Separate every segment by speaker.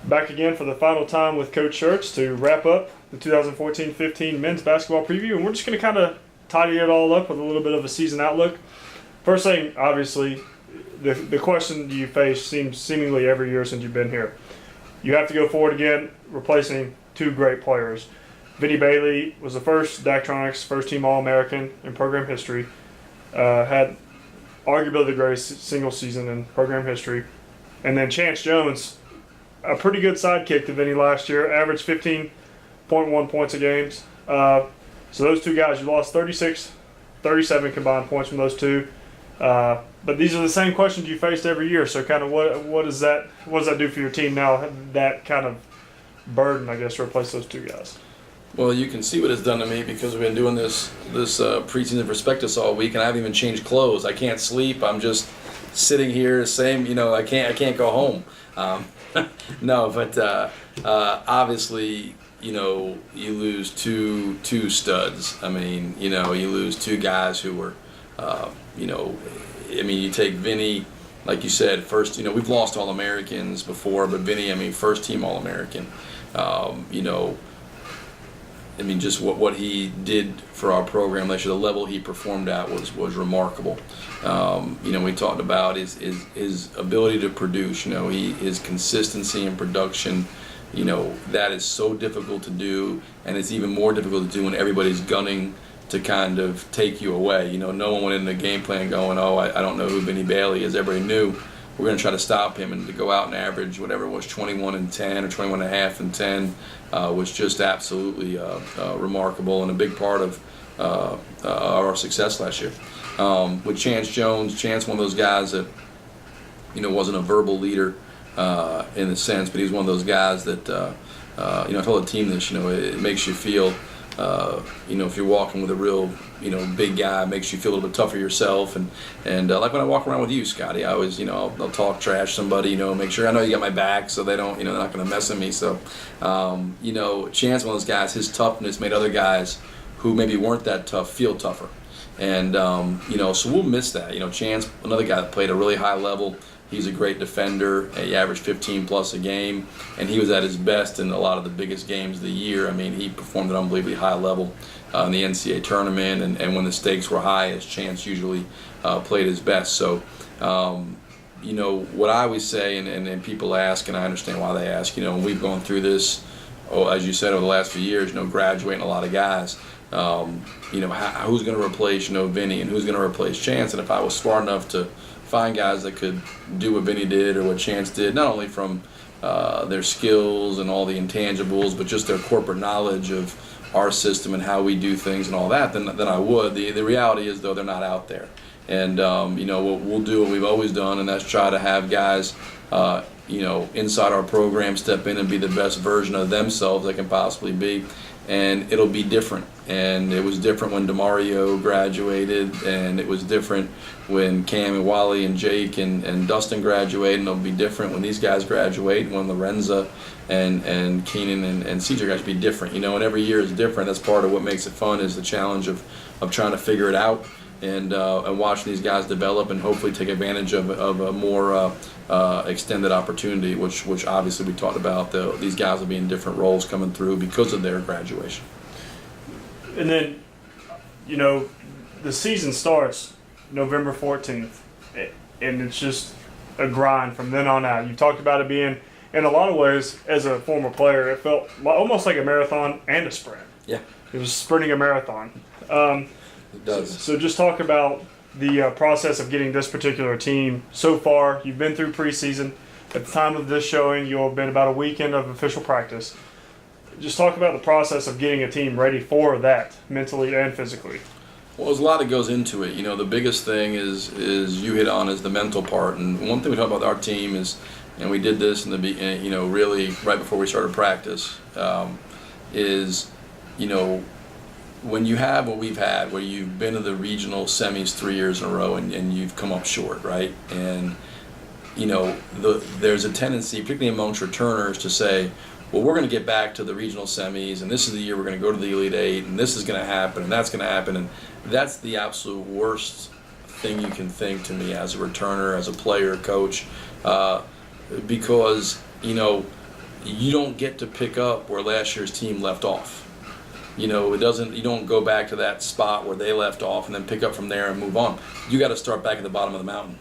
Speaker 1: Back again for the final time with Coach Schertz to wrap up the 2014-15 men's basketball preview, and we're just going to kind of tidy it all up with a little bit of a season outlook. First thing, obviously, the question you face seems seemingly every year since you've been here. You have to go forward again, replacing two great players. Vinny Bailey was the first Daktronics first-team All-American in program history, had arguably the greatest single season in program history. And then Chance Jones, a pretty good sidekick to Vinny last year, averaged 15.1 points a game. So those two guys, you lost 37 combined points from those two. But these are the same questions you faced every year. So kind of what does that do for your team now, that kind of burden, I guess, to replace those two guys?
Speaker 2: Well, you can see what it's done to me because we've been doing this preseason prospectus all week, and I haven't even changed clothes. I can't sleep. I'm just sitting here, same. I can't go home. No, but obviously, you lose two studs. I mean, you lose two guys who were, you take Vinny, like you said, first. We've lost All-Americans before, but Vinny, first team All-American. Just what he did for our program last year, the level he performed at was remarkable. We talked about his ability to produce. His consistency in production. That is so difficult to do, and it's even more difficult to do when everybody's gunning to kind of take you away. No one went in the game plan going, "Oh, I don't know who Vinny Bailey is." Everybody knew we're going to try to stop him, and to go out and average whatever it was, 21 and 10 or 21 and a half and 10 was just absolutely remarkable and a big part of our success last year. With Chance Jones, Chance, one of those guys that wasn't a verbal leader in the sense, but he's one of those guys that I told the team this. It makes you feel. If you're walking with a real, big guy, it makes you feel a little bit tougher yourself. And like when I walk around with you, Scotty, I always, I'll talk trash somebody, make sure I know you got my back, so they don't, they're not going to mess with me. So, Chance, one of those guys, his toughness made other guys who maybe weren't that tough feel tougher. And, so we'll miss that. Chance, another guy that played a really high level. He's a great defender. He averaged 15 plus a game, and he was at his best in a lot of the biggest games of the year. He performed at an unbelievably high level in the NCAA tournament, and when the stakes were high, his Chance usually played his best. So, what I always say, and people ask, and I understand why they ask, we've gone through this, as you said, over the last few years, graduating a lot of guys. Who's going to replace, Vinny, and who's going to replace Chance? And if I was smart enough to find guys that could do what Vinny did or what Chance did, not only from their skills and all the intangibles, but just their corporate knowledge of our system and how we do things and all that, then I would. The reality is, though, they're not out there. And, we'll do what we've always done, and that's try to have guys, inside our program step in and be the best version of themselves they can possibly be. And it'll be different. And it was different when DeMario graduated, and it was different when Cam and Wally and Jake and Dustin graduate, and it'll be different when these guys graduate, and when Lorenza and Keenan and CJ guys be different. And every year is different. That's part of what makes it fun, is the challenge of trying to figure it out and watching these guys develop and hopefully take advantage of a more extended opportunity, which obviously we talked about. These guys will be in different roles coming through because of their graduation.
Speaker 1: And then, the season starts November 14th, and it's just a grind from then on out. You talked about it being, in a lot of ways, as a former player, it felt almost like a marathon and a sprint.
Speaker 2: Yeah.
Speaker 1: It was sprinting a marathon.
Speaker 2: It does.
Speaker 1: So just talk about the process of getting this particular team so far. You've been through preseason. At the time of this showing, you'll have been about a weekend of official practice. Just talk about the process of getting a team ready for that, mentally and physically.
Speaker 2: Well, there's a lot that goes into it. The biggest thing is you hit on is the mental part. And one thing we talk about our team is, and we did this in the beginning, really right before we started practice, is, when you have what we've had, where you've been to the regional semis 3 years in a row and you've come up short, right? And, there's a tendency, particularly amongst returners, to say, well, we're going to get back to the regional semis, and this is the year we're going to go to the Elite Eight, and this is going to happen, and that's going to happen. And that's the absolute worst thing you can think to me as a returner, as a player, coach, because, you don't get to pick up where last year's team left off. You don't go back to that spot where they left off and then pick up from there and move on. You got to start back at the bottom of the mountain.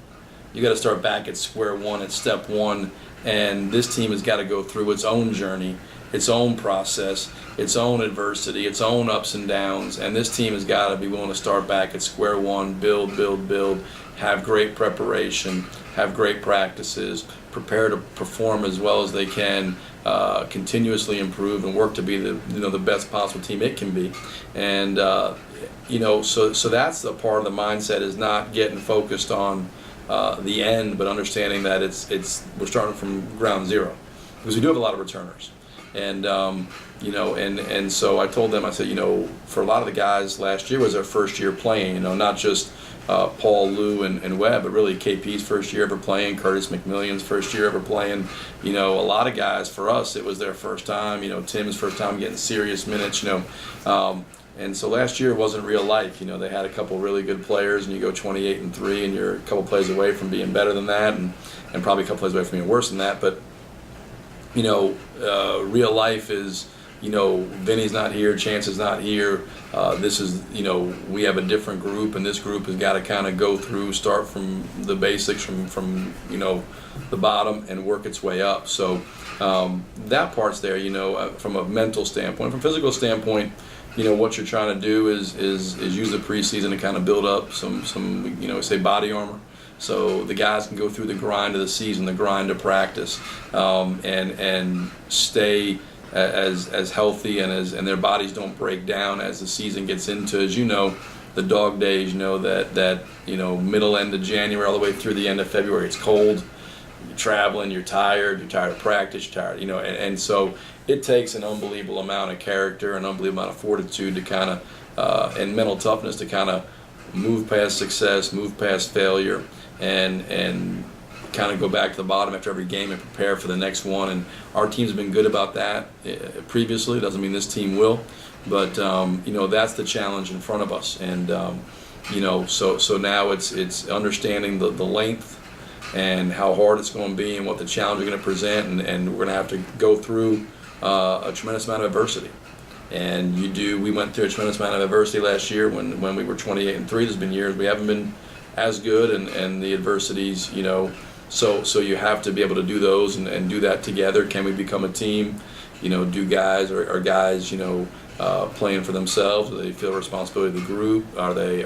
Speaker 2: You got to start back at square one, at step one, and this team has got to go through its own journey, its own process, its own adversity, its own ups and downs, and this team has got to be willing to start back at square one, build, have great preparation, have great practices, prepare to perform as well as they can, continuously improve and work to be the best possible team it can be. And so that's the part of the mindset, is not getting focused on the end, but understanding that we're starting from ground zero, because we do have a lot of returners. And and so I told them, I said, for a lot of the guys, last year was their first year playing, not just Paul, Lou, and Webb, but really KP's first year ever playing, Curtis McMillion's first year ever playing. A lot of guys, for us, it was their first time. Tim's first time getting serious minutes. And so last year wasn't real life. They had a couple really good players, and you go 28-3, and you're a couple plays away from being better than that, and probably a couple plays away from being worse than that. But real life is, Vinny's not here, Chance is not here. This is, we have a different group, and this group has got to kind of go through, start from the basics, from the bottom, and work its way up. So that part's there, from a mental standpoint. From a physical standpoint, what you're trying to do is use the preseason to kind of build up some say body armor. So the guys can go through the grind of the season, the grind of practice, and stay as healthy and their bodies don't break down as the season gets into, as the dog days. That middle end of January all the way through the end of February. It's cold. You're traveling. You're tired of practice. You're tired. And so it takes an unbelievable amount of character, an unbelievable amount of fortitude to kind of and mental toughness to kind of move past success, move past failure, and kind of go back to the bottom after every game and prepare for the next one. And our team's been good about that previously. Doesn't mean this team will, but that's the challenge in front of us. And so now it's understanding the length and how hard it's going to be and what the challenge is going to present, and we're going to have to go through a tremendous amount of adversity. And we went through a tremendous amount of adversity last year when we were 28-3. There's been years we haven't been as good, and the adversities, so you have to be able to do those and do that together. Can we become a team? Do guys are guys playing for themselves? Do they feel responsibility of the group? Are they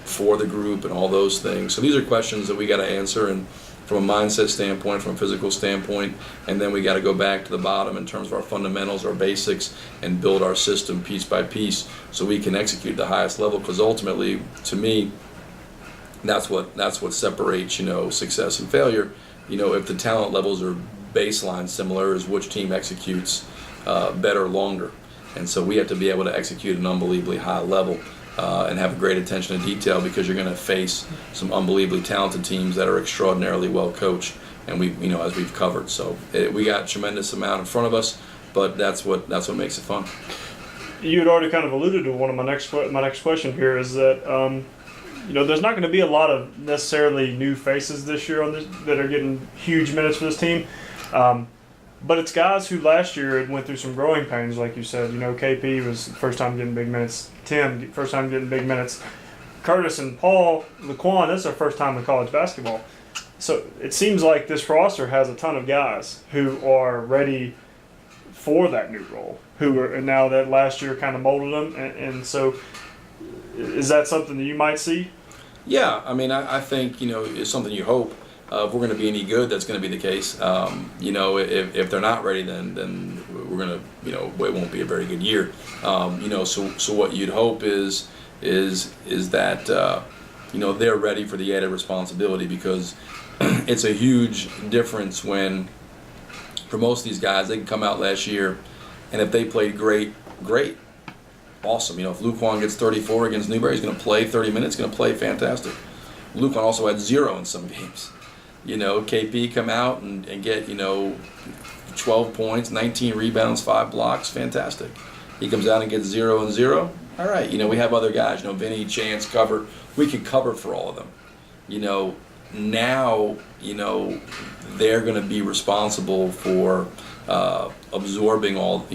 Speaker 2: for the group, and all those things? So these are questions that we got to answer, and from a mindset standpoint, from a physical standpoint, and then we got to go back to the bottom in terms of our fundamentals, our basics, and build our system piece by piece so we can execute the highest level. Because ultimately, to me, that's what separates success and failure. If the talent levels are baseline similar, is which team executes better longer. And so we have to be able to execute at an unbelievably high level. And have great attention to detail, because you're going to face some unbelievably talented teams that are extraordinarily well coached, and as we've covered. So we got a tremendous amount in front of us, but that's what makes it fun.
Speaker 1: You had already kind of alluded to one of my next question here, is that there's not going to be a lot of necessarily new faces this year that are getting huge minutes for this team. But it's guys who last year had went through some growing pains, like you said. KP was first time getting big minutes. Tim, first time getting big minutes. Curtis and Paul, Laquan, that's their first time in college basketball. So it seems like this roster has a ton of guys who are ready for that new role, and now that last year kind of molded them. And so is that something that you might see?
Speaker 2: Yeah, I think, it's something you hope. If we're going to be any good, that's going to be the case. If they're not ready, then we're going to, it won't be a very good year. So what you'd hope is that they're ready for the added responsibility, because it's a huge difference when, for most of these guys, they can come out last year, and if they played great, awesome. If Luquan gets 34 against Newberry, he's going to play 30 minutes, going to play fantastic. Luquan also had 0 in some games. KP come out and get 12 points, 19 rebounds, 5 blocks, fantastic. He comes out and gets 0 and 0. All right, we have other guys, Vinny, Chance, cover. We can cover for all of them. now, they're going to be responsible for absorbing all,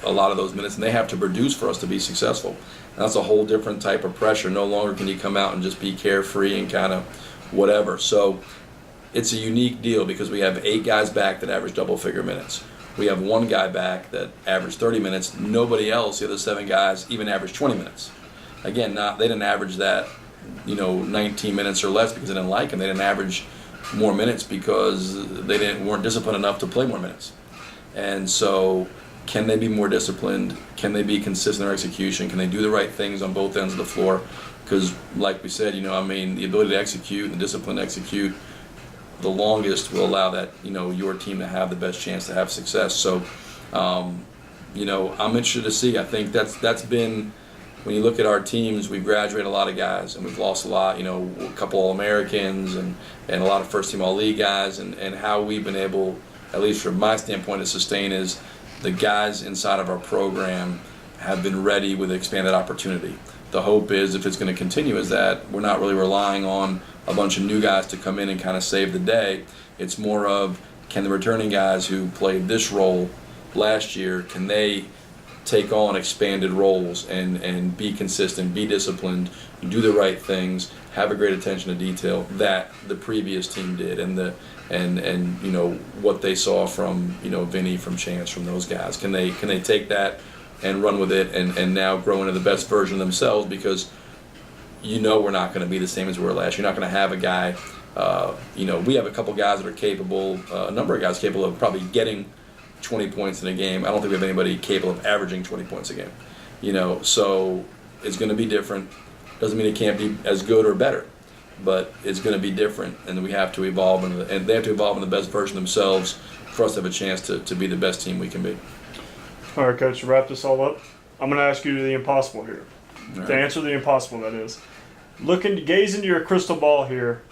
Speaker 2: a lot of those minutes, and they have to produce for us to be successful. And that's a whole different type of pressure. No longer can you come out and just be carefree and kind of whatever. So it's a unique deal because we have 8 guys back that average double-figure minutes. We have 1 guy back that averaged 30 minutes. Nobody else, the other 7 guys, even averaged 20 minutes. Again, they didn't average that, 19 minutes or less because they didn't like him. They didn't average more minutes because they weren't disciplined enough to play more minutes. And so, can they be more disciplined? Can they be consistent in their execution? Can they do the right things on both ends of the floor? Because, like we said, the ability to execute and the discipline to execute the longest will allow that, your team to have the best chance to have success. So, I'm interested to see. I think that's been, when you look at our teams, we've graduated a lot of guys and we've lost a lot, a couple All-Americans and a lot of first-team All-League guys, and how we've been able, at least from my standpoint, to sustain is the guys inside of our program have been ready with expanded opportunity. The hope is, if it's going to continue, is that we're not really relying on a bunch of new guys to come in and kind of save the day. It's more of, can the returning guys who played this role last year, can they take on expanded roles and be consistent, be disciplined, do the right things, have a great attention to detail that the previous team did, and what they saw from Vinny, from Chance, from those guys. Can they take that and run with it and now grow into the best version of themselves? Because we're not going to be the same as we were last year. You're not going to have a guy. We have a couple guys that are capable, a number of guys capable of probably getting 20 points in a game. I don't think we have anybody capable of averaging 20 points a game. So it's going to be different. Doesn't mean it can't be as good or better, but it's going to be different, and we have to evolve, and they have to evolve in the best version of themselves for us to have a chance to be the best team we can be.
Speaker 1: All right, Coach, to wrap this all up, I'm going to ask you the impossible here.
Speaker 2: Right.
Speaker 1: To answer the impossible, that is. Gaze into your crystal ball here.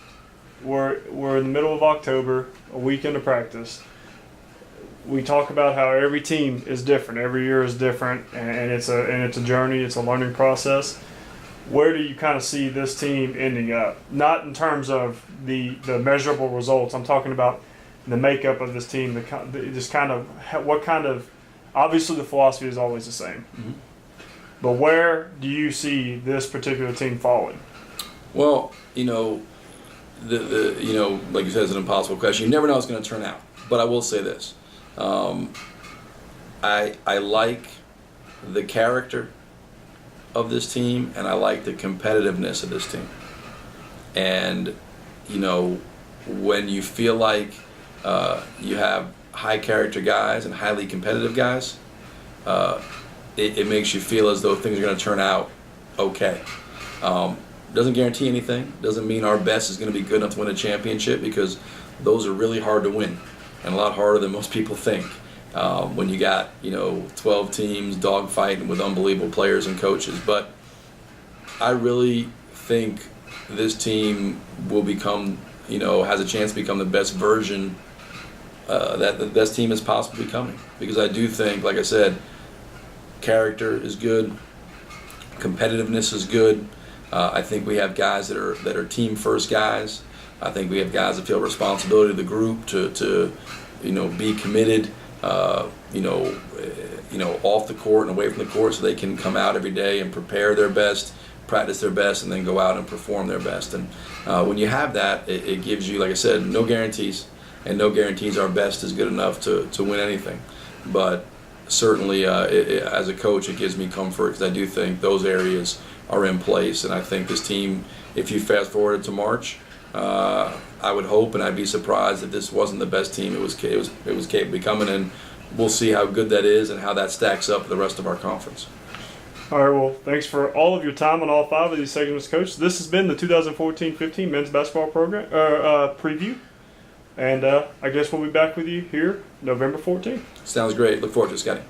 Speaker 1: We're in the middle of October, a week into practice. We talk about how every team is different, every year is different, and it's a journey, it's a learning process. Where do you kind of see this team ending up? Not in terms of the measurable results. I'm talking about the makeup of this team. Obviously the philosophy is always the same.
Speaker 2: Mm-hmm.
Speaker 1: But where do you see this particular team falling?
Speaker 2: Well, like you said, it's an impossible question. You never know how it's going to turn out. But I will say this. I like the character of this team, and I like the competitiveness of this team. And, when you feel like you have high character guys and highly competitive guys, it makes you feel as though things are going to turn out okay. Doesn't guarantee anything. Doesn't mean our best is going to be good enough to win a championship, because those are really hard to win and a lot harder than most people think. When you got 12 teams dogfighting with unbelievable players and coaches. But I really think this team will become, has a chance to become the best version that the best team is possibly becoming. Because I do think, like I said, character is good, competitiveness is good. I think we have guys that are team first guys. I think we have guys that feel responsibility to the group to be committed. Off the court and away from the court, so they can come out every day and prepare their best, practice their best, and then go out and perform their best. And when you have that, it gives you, like I said, no guarantees, and no guarantees our best is good enough to win anything. But certainly, as a coach, it gives me comfort, because I do think those areas are in place. And I think this team, if you fast forward to March, I would hope, and I'd be surprised if this wasn't the best team it was capable of becoming, and we'll see how good that is and how that stacks up with the rest of our conference.
Speaker 1: All right, well, thanks for all of your time on all 5 of these segments, Coach. This has been the 2014-15 men's basketball program preview, and I guess we'll be back with you here November 14th.
Speaker 2: Sounds great. Look forward to it, Scotty.